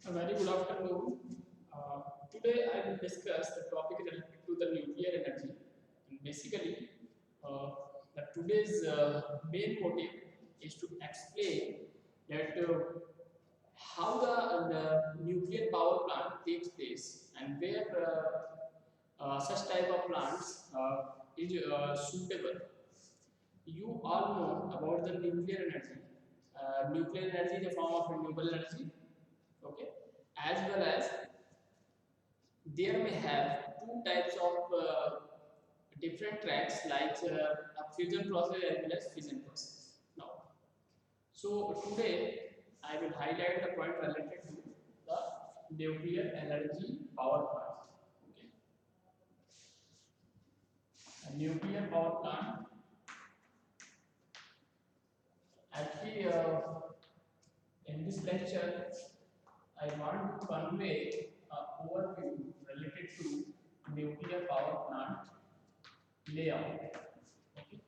A very good afternoon. Today I will discuss the topic related to the nuclear energy. And basically, uh, today's main motive is to explain that how the nuclear power plant takes place and where such type of plants is suitable. You all know about the nuclear energy. Nuclear energy is a form of renewable energy, okay, as well as there may have two types of different tracks like a fusion process as well as fission process. Now, so today I will highlight the point related to the nuclear energy power plant. Okay, a nuclear power plant. Actually, in this lecture, I want to convey an overview related to nuclear power plant layout. Okay.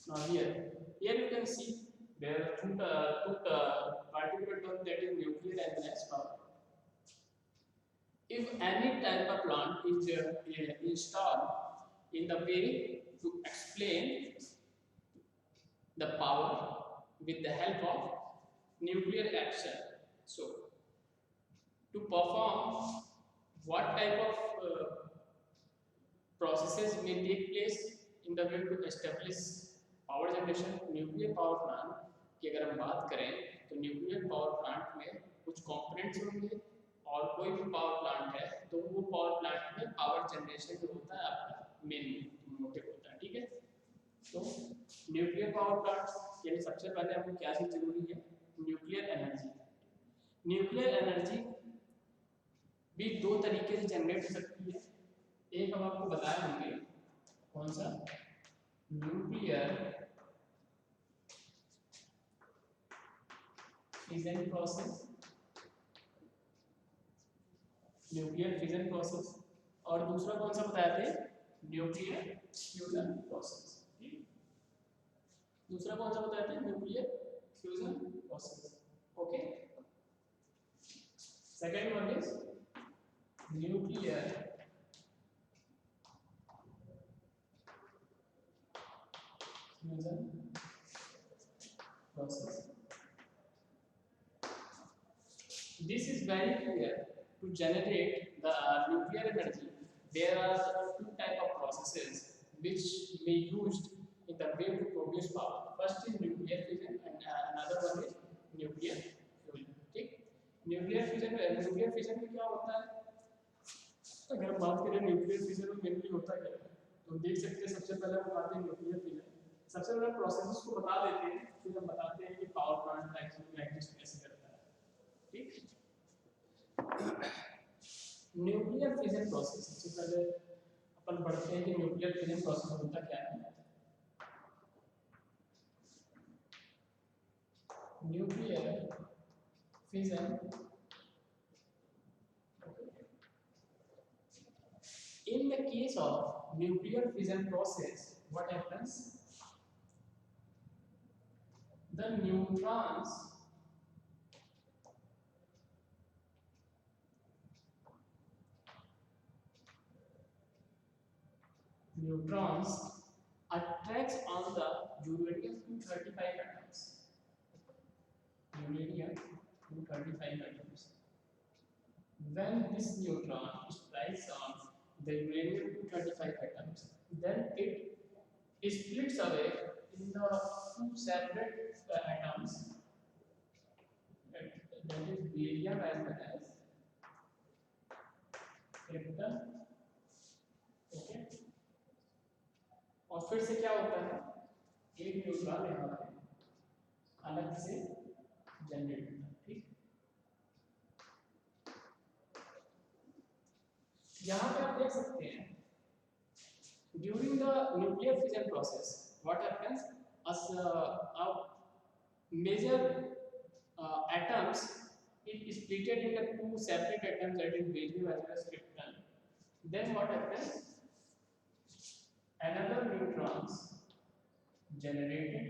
Now here you can see there are two particular terms, that is nuclear as well as power. If any type of plant is installed in the way to explain the power with the help of nuclear action. So to perform what type of processes may take place in the way to establish power generation, nuclear power plant की अगर हम बात करें तो nuclear power plant में कुछ components होंगे और कोई भी पावर प्लांट है तो वो पावर प्लांट में पावर जनरेशन जो होता है आपका मेन मोटिव होता है, ठीक है। तो न्यूक्लियर पावर प्लांट के लिए सबसे पहले आपको क्या चीज जरूरी है, न्यूक्लियर एनर्जी। न्यूक्लियर एनर्जी भी दो तरीके से जनरेट हो सकती है। एक हम आपको बताए होंगे कौन सा, nuclear fission process, nuclear fission process, और दूसरा कौन सा बताए थे, न्यूक्लियर फ्यूजन प्रोसेस। दूसरा कौन सा बताए थे, nuclear fusion process, okay. Second one is nuclear fusion process. This is very clear. To generate the nuclear energy, there are two type of processes which may used in the way to produce power. First is nuclear fission and another one is nuclear fusion. ठीक, nuclear fission में क्या होता है, अगर हम बात करें nuclear fission में मेनली होता क्या है तो देख सकते हैं। सबसे पहले हम बताते हैं न्यूक्लियर फिजन, सबसे पहले प्रोसेस को बता देते हैं, फिर हम बताते हैं कि पावर प्लांट एक्चुअली एग्जिस्ट कैसे करता है, ठीक। न्यूक्लियर फिजन प्रोसेस, सबसे पहले अपन पढ़ते हैं कि न्यूक्लियर फिजन प्रोसेस होता क्या है। Nuclear fission, in the case of nuclear fission process, what happens, the neutrons attracts on the uranium-235 atoms. Uranium-235 atoms. When this neutron strikes on the uranium-235 atoms, then it splits away in the two separate atoms, that is barium as well as krypton, okay। और फिर से क्या होता है, एक neutron यहाँ पे अलग से जनरेट होता है, ठीक। यहाँ पे आप देख सकते हैं during the nuclear fission process what happens, as major atoms it is splitted into two separate atoms, that is barium as well as krypton. Then what happens, another neutrons generated,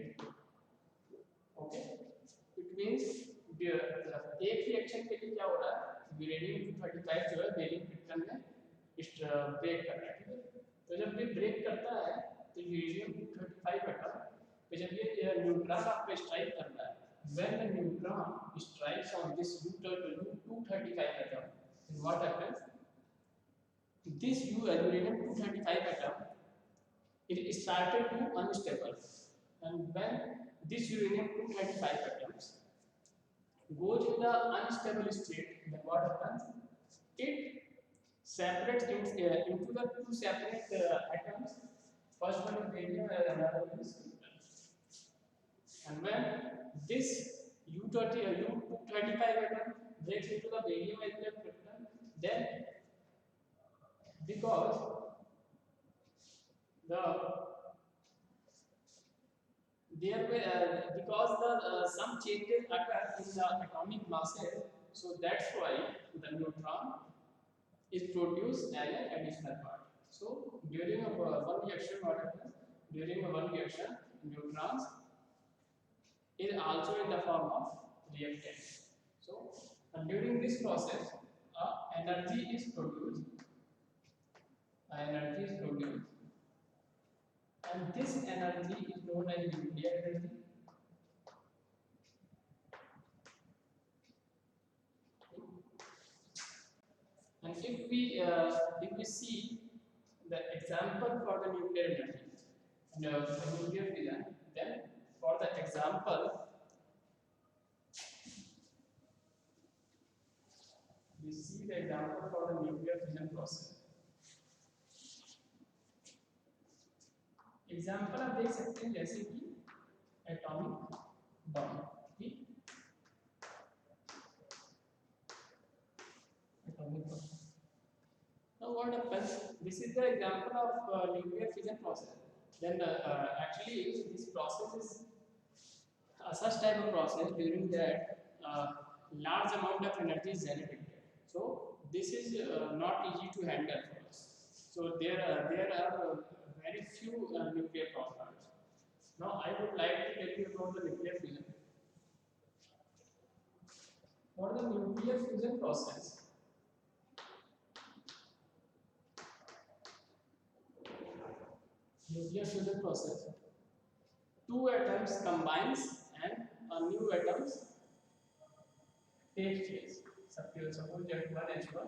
okay, it means एक reaction के लिए क्या हो रहा है, uranium 235 जो है bearing krypton में ब्रेक कर रहा है, ठीक है। तो जब ये ब्रेक करता है तो यूरेनियम 235 एटम पे जब ये न्यूट्रॉन आपको स्ट्राइक कर रहा है, when the neutron strikes on this U235 atom, then what happens? This uranium 235 atom, it started to unstable, and when this uranium 235 atoms goes in the unstable state, then what happens? It separates into the two separate atoms. First one is radium and another one is krypton. And when this U235 atom breaks into the radium and the krypton, then because the because some changes occur in the atomic masses, so that's why the neutron is produced as an additional part. So during one reaction, what happens? During one reaction, neutrons is also in the form of reactant. So during this process, energy is produced. Energy is produced, and this energy is known as nuclear energy. And if we see the example for the nuclear energy, the nuclear fission, then for the example, we see the example for the nuclear fission process. Example आप देख सकते हैं जैसे कि atomic bomb, ठीक, atomic bomb. Now what happens? This is the example of nuclear fission process. Then actually this process is such type of process during that large amount of energy is generated. So this is not easy to handle for us. So there are very few nuclear power plants. Now I would like to tell you about the nuclear fission. For the nuclear fusion process, two atoms combines and a new atoms takes place. Suppose that one H1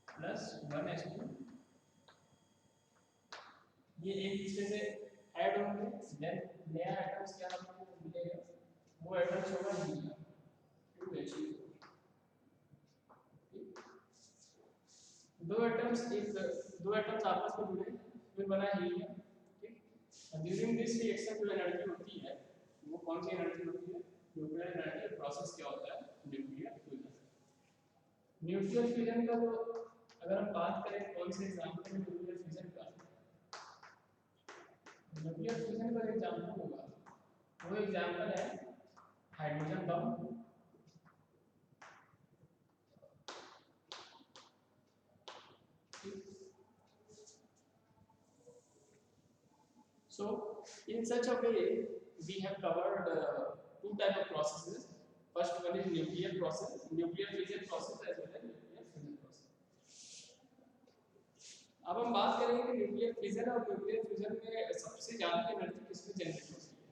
plus one H2, ये एक दूसरे से add होंगे, then नया atoms क्या आपको मिलेगा, वो एटम्स होगा हीलियम 2He2. दो एटम्स आपस में जुड़े फिर बना हीलियम, ठीक. और ड्यूरिंग दिस रिएक्शन जो एनर्जी होती है वो कौन सी एनर्जी होती है, न्यूक्लियर एनर्जी. प्रोसेस क्या होता है, न्यूक्लियर फ्यूजन. न्यूक्लियर फ्यूजन का जो अगर हम बात करें कौन से एग्जांपल में न्यूक्लियर फ्यूजन का, न्यूक्लियर फ्यूजन का एग्जांपल होगा, वो एग्जांपल है hydrogen bomb, so in such a way we have covered two type of processes. First one is nuclear process, nuclear fission process as well as nuclear fusion process. अब हम बात करेंगे कि nuclear fission और nuclear fusion में सबसे ज्यादा energy किसमें जनरेट होती है.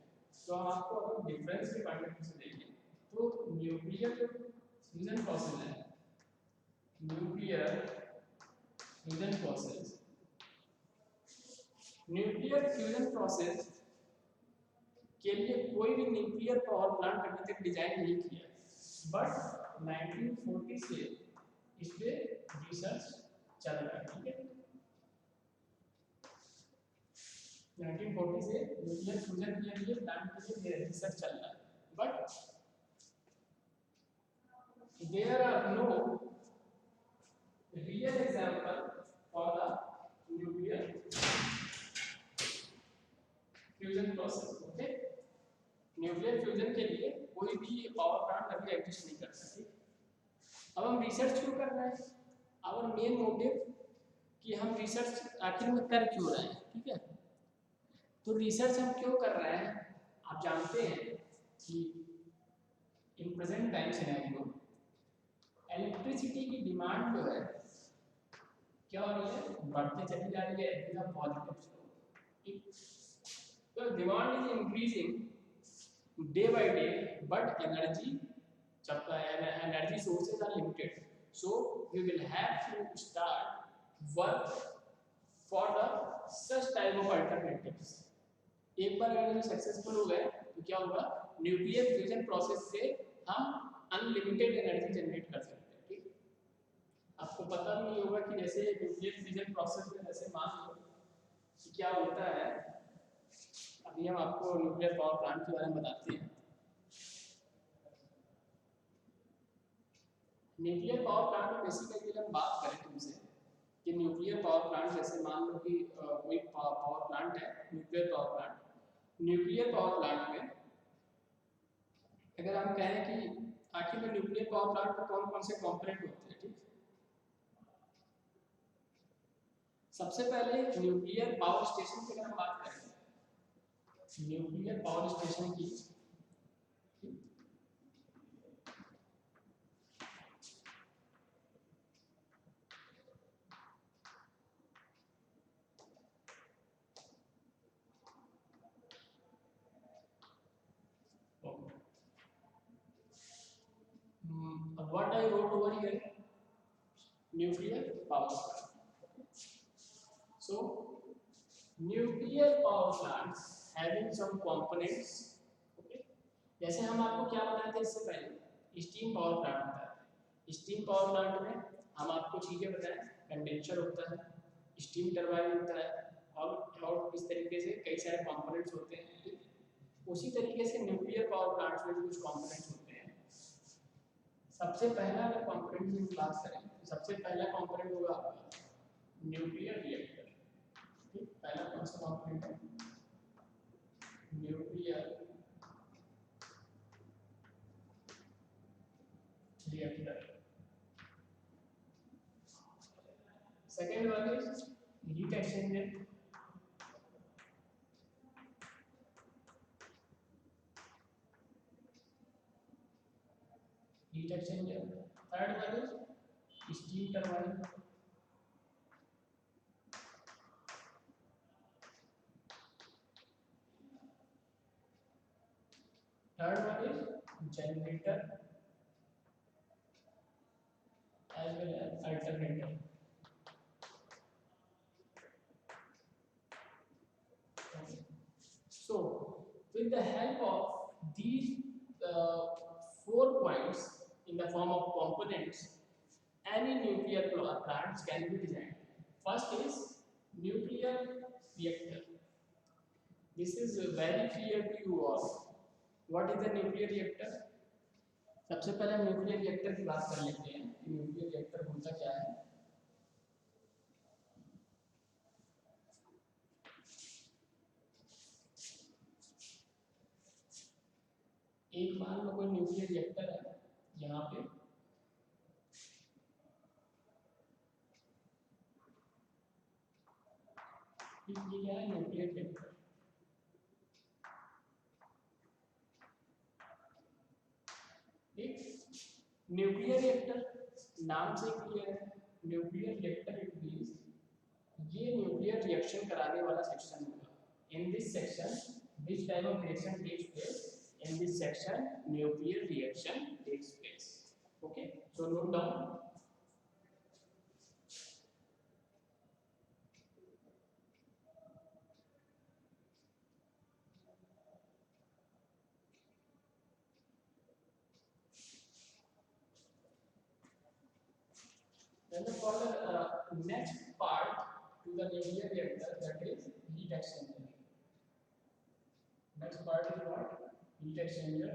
तो हम आपको अगर डिफरेंस के पॉइंट ऑफ व्यू से देखें तो न्यूक्लियर फ्यूजन प्रोसेस है, nuclear fusion process, nuclear fusion process के लिए कोई भी न्यूक्लियर पावर प्लांट अभी तक डिजाइन नहीं किया, बट 1940 से इस पे रिसर्च चल रहा है, ठीक है. 1940 से न्यूक्लियर फ्यूजन के लिए प्लांट के लिए रिसर्च चल रहा है, but there are no real example for the nuclear fusion process. Okay, nuclear fusion के लिए कोई भी पावर प्लांट अभी एग्जिस्ट नहीं करता, ठीक. अब हम रिसर्च क्यों कर रहे हैं, आवर मेन मोटिव कि हम रिसर्च आखिर में कर क्यों रहे हैं, ठीक है. तो रिसर्च हम क्यों कर रहे हैं, आप जानते हैं कि in present time scenario electricity की डिमांड जो है क्या हो रही है, बढ़ते चली जा रही है इन अ पॉजिटिव स्लोप। तो demand is increasing day by day, but energy sources are limited, so we will have to start work for the such type of alternatives. एक बार अगर ये सक्सेसफुल हो गए तो क्या होगा, न्यूक्लियर फ्यूजन प्रोसेस से हम अनलिमिटेड एनर्जी जनरेट कर सकते हैं। ठीक, आपको पता भी नहीं होगा कि जैसे न्यूक्लियर फ्यूजन प्रोसेस में जैसे मान लो कि क्या होता है, अभी हम आपको न्यूक्लियर पावर प्लांट के बारे में बताते हैं। न्यूक्लियर पावर प्लांट में बेसिकली हम बात करें तुमसे कि न्यूक्लियर पावर प्लांट जैसे मान लो कि कोई पावर प्लांट है, nuclear power plant. Nuclear power plant में अगर हम कहें कि आखिर में न्यूक्लियर पावर प्लांट में कौन कौन से कंपोनेंट होते हैं, ठीक, सबसे पहले न्यूक्लियर पावर स्टेशन की अगर हम बात करें, न्यूक्लियर पावर स्टेशन की what I wrote over here, nuclear power plant. So nuclear power plants having some components, okay? जैसे हम आपको क्या बताए थे इससे पहले, स्टीम पावर प्लांट बताया था। स्टीम पावर प्लांट में हम आपको चीजें बताएं, कंडेंसर होता है, स्टीम टरबाइन होता है, और इस तरीके से कई सारे कंपोनेंट्स होते हैं। उसी तरीके से न्यूक्लियर पावर प्लांट्स में भी कुछ कंपोनेंट्स होते हैं। सबसे पहला अगर कंपोनेंट की बात करें तो सबसे पहला कंपोनेंट होगा आपका न्यूक्लियर रिएक्टर। ठीक, पहला कौन सा कंपोनेंट है, nuclear reactor. Second one is heat exchanger. Heat exchanger. Third one is steam turbine. Third one is generator as well as alternator. Okay. So with the help of these four points in the form of components, any nuclear plants can be designed. First is nuclear reactor. This is very clear to you all. What is the nuclear reactor? सबसे पहले हम nuclear reactor की बात कर लेते हैं कि nuclear reactor होता क्या है। एक मान लो कोई न्यूक्लियर रिएक्टर है, यहाँ पे ये क्या है, न्यूक्लियर रिएक्टर। ठीक, न्यूक्लियर रिएक्टर नाम से क्लियर है, न्यूक्लियर रिएक्टर इट मींस ये न्यूक्लियर रिएक्शन कराने वाला सेक्शन होगा। In this section which type of reaction takes place? In this section nuclear reaction takes place. Okay, so note down. Then for the next part to the nuclear reactor, that is heat exchanger. Next part is what? Heat exchanger.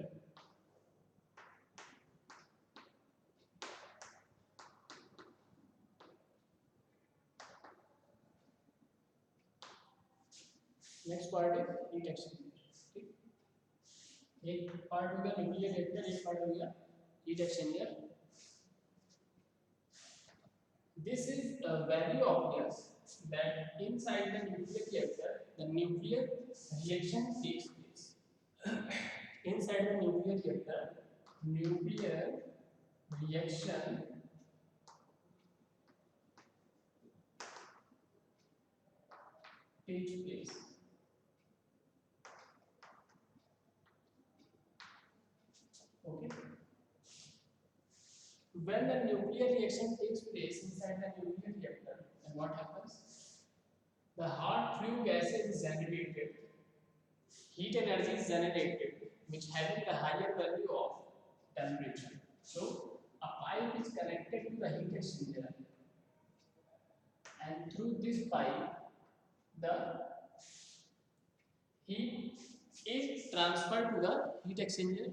Next part is heat exchanger. ठीक, एक part हो गया nuclear reactor, एक part हो गया heat exchanger. This is very obvious that inside the nuclear reactor, the nuclear reaction takes place. Inside the nuclear reactor, nuclear reaction takes place. Okay. When the nuclear reaction takes place inside the nuclear reactor, then what happens? The hot flue gases is generated, heat energy is generated, which having the higher value of temperature. So a pipe is connected to the heat exchanger, and through this pipe, the heat is transferred to the heat exchanger,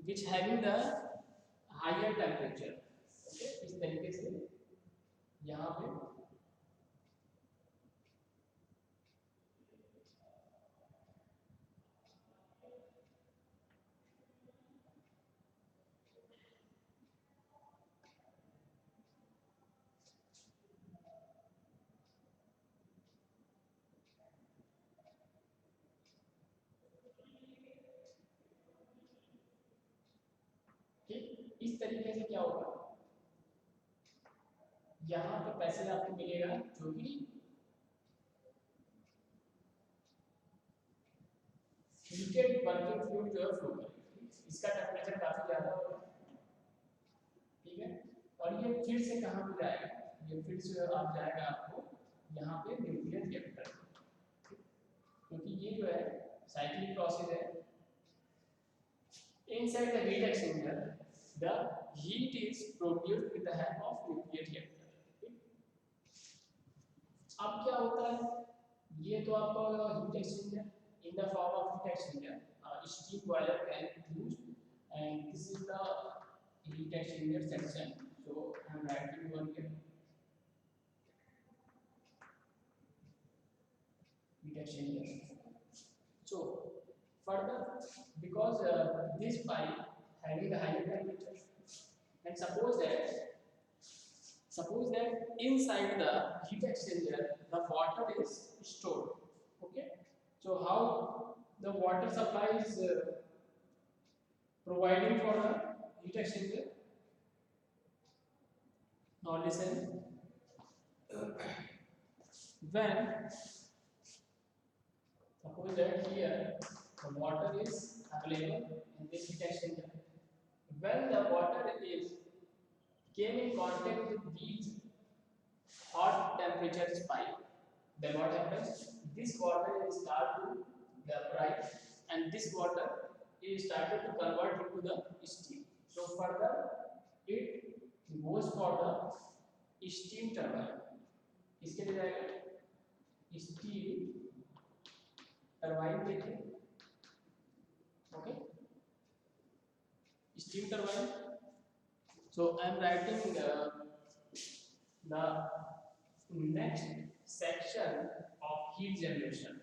which having the higher temperature. Okay, इस तरीके से यहाँ पे इस तरीके से क्या होगा, यहाँ पे पैसेज आपको मिलेगा जो कि हीटेड वर्किंग फ्लूइड जो है फ्लो करेगा, इसका टेम्परेचर काफी ज्यादा होगा, ठीक है। और ये फिर से कहाँ पे जाएगा, ये फिर से आप जाएगा आपको यहाँ पे न्यूक्लियर रिएक्टर, क्योंकि ये जो है साइक्लिक प्रोसेस है। Inside the heat exchanger, the heat is produced with the help of nuclear reactor. अब क्या होता है, ये तो आपको heat exchanger in the form of heat exchanger, steam boiler can be used, and this is the heat exchanger section. So I am writing one here, heat exchanger. So further, because this pipe having a higher temperature, and suppose that inside the heat exchanger the water is stored. Okay, so how the water supply is providing for the heat exchanger? Now listen, when suppose that here the water is available in this heat exchanger, when the water is came in contact with these hot temperature pipe, then what happens? This water is start to vaporize, and this water is started to convert into the steam. So further, it goes for the steam turbine. इसके लिए जाएगा steam turbine देखें, okay? Steam turbine. So I am writing the next section of heat generation.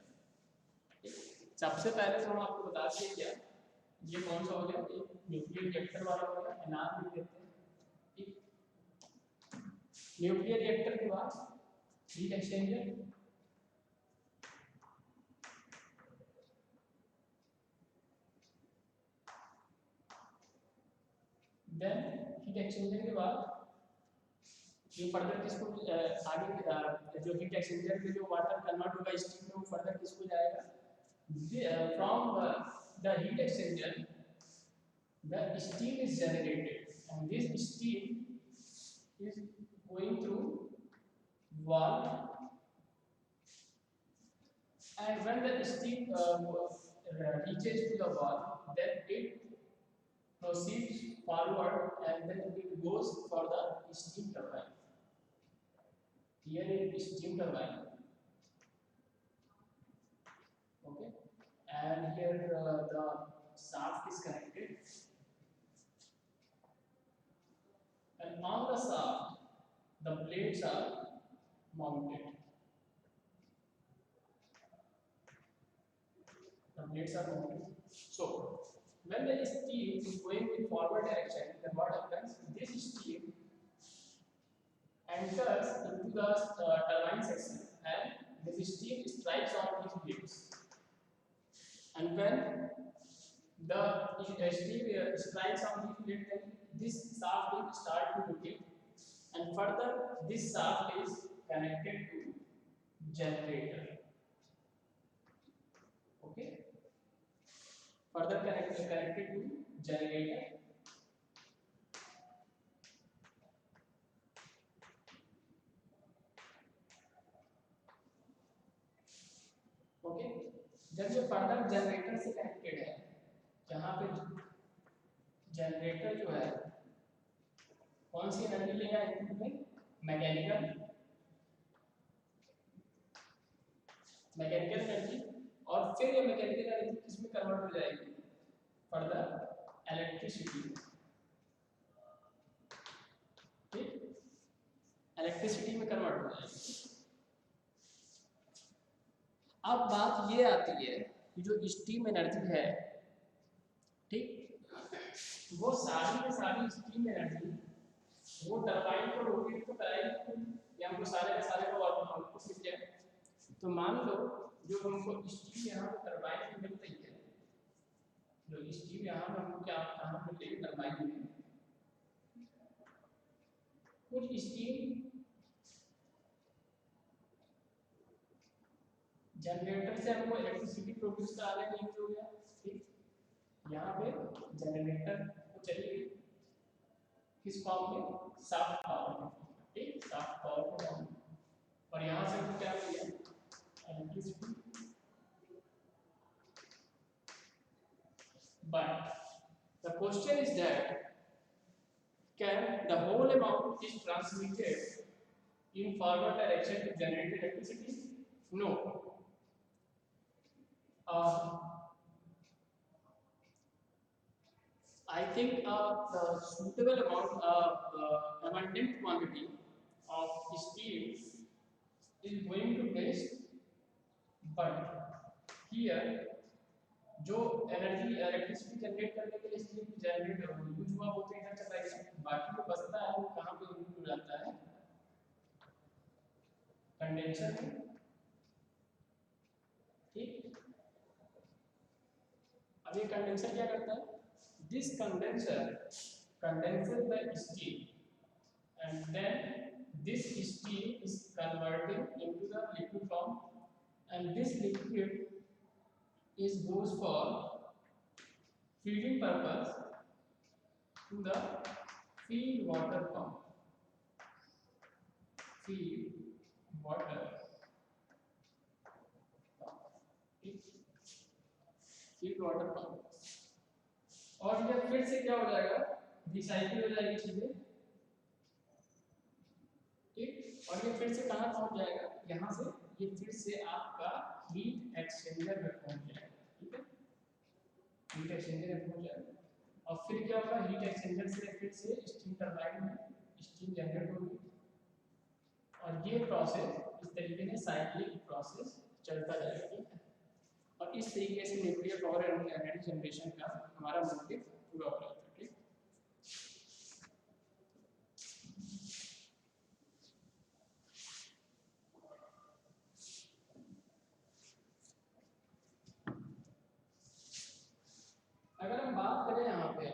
सबसे पहले तो हम आपको बता दें क्या, ये कौन सा हो गया, एक न्यूक्लियर रिएक्टर वाला हो गया, नाम लिख देते हैं, ठीक। न्यूक्लियर रिएक्टर के बाद heat exchanger, then heat exchanger के बाद ये फर्दर किसको आगे जो हीट एक्सचेंजर में जो वाटर कन्वर्ट होगा स्टीम में, वो फर्दर किसको जाएगा, from the heat exchanger the steam is generated, and this steam is going through valve, and when the steam reaches to the valve, then it proceeds forward, and then it goes for the steam turbine. Here is steam turbine, okay, and here the shaft is connected, and on the shaft the blades are mounted. The blades are mounted. So when the steam is going in forward direction, then what happens? This steam enters into the turbine section, and this steam strikes on these blades. And when the steam strikes on the plate, then this shaft will start to rotate, and further this shaft is connected to generator. Okay, further connected to generator. Okay, जब ये further generator से connected है, जहां पे generator जो है कौन सी energy लेगा इनपुट में, मैकेनिकल एनर्जी, और फिर ये मैकेनिकल एनर्जी किस में कन्वर्ट हो जाएगी, फर्दर इलेक्ट्रिसिटी। ठीक, इलेक्ट्रिसिटी में कन्वर्ट हो जाएगी। अब बात ये आती है कि जो स्टीम एनर्जी है, ठीक, वो सारी की सारी स्टीम एनर्जी वो टरबाइन को रोटेट तो कराएगी, या हमको सारे के सारे को आउटपुट मिल जाए। तो मान लो जो हमको स्टीम यहाँ पे टरबाइन में मिल रही है, जो स्टीम यहाँ पे हमको क्या कहाँ मिल रही है, टरबाइन में कुछ स्टीम जनरेटर से हमको इलेक्ट्रिसिटी प्रोड्यूस कराने में यूज हो गया। ठीक, यहाँ पे जनरेटर को चली गई किस फॉर्म में, शाफ्ट पावर में। ठीक, शाफ्ट पावर को फॉर्म, और यहाँ से हमको क्या मिल गया, electricity. But the question is that can the whole amount is transmitted in forward direction to generate electricity? No. I think the suitable amount, abundant quantity of steel is going to waste, but here जो energy electricity generate करने के लिए steam generate use हुआ वो तो इधर चला गया, बाकी जो बचता है वो कहाँ पे यूज हो जाता है, कंडेंसर में। ठीक, अब ये कंडेंसर क्या करता है, this condenser condenses the steam, and then this steam is converting into the liquid form, and this liquid is goes for feeding purpose to the feed water pump. Feed water feed water pump, और ये फिर से क्या हो जाएगा, recycle हो जाएगी चीजें। ठीक, और ये फिर से कहाँ पहुंच जाएगा, यहाँ से ये फिर से आपका हीट एक्सचेंजर में पहुंच जाएगा। ठीक है, हीट एक्सचेंजर में पहुंच जाएगा, और फिर क्या होगा, हीट एक्सचेंजर से फिर से स्टीम टरबाइन में स्टीम जनरेट होगी, और ये प्रोसेस इस तरीके से साइक्लिक प्रोसेस चलता जाएगा। और इस तरीके से न्यूक्लियर पावर एनर्जी जनरेशन का हमारा मोटिव पूरा हो जाता है। ठीक, अगर हम बात करें यहाँ पे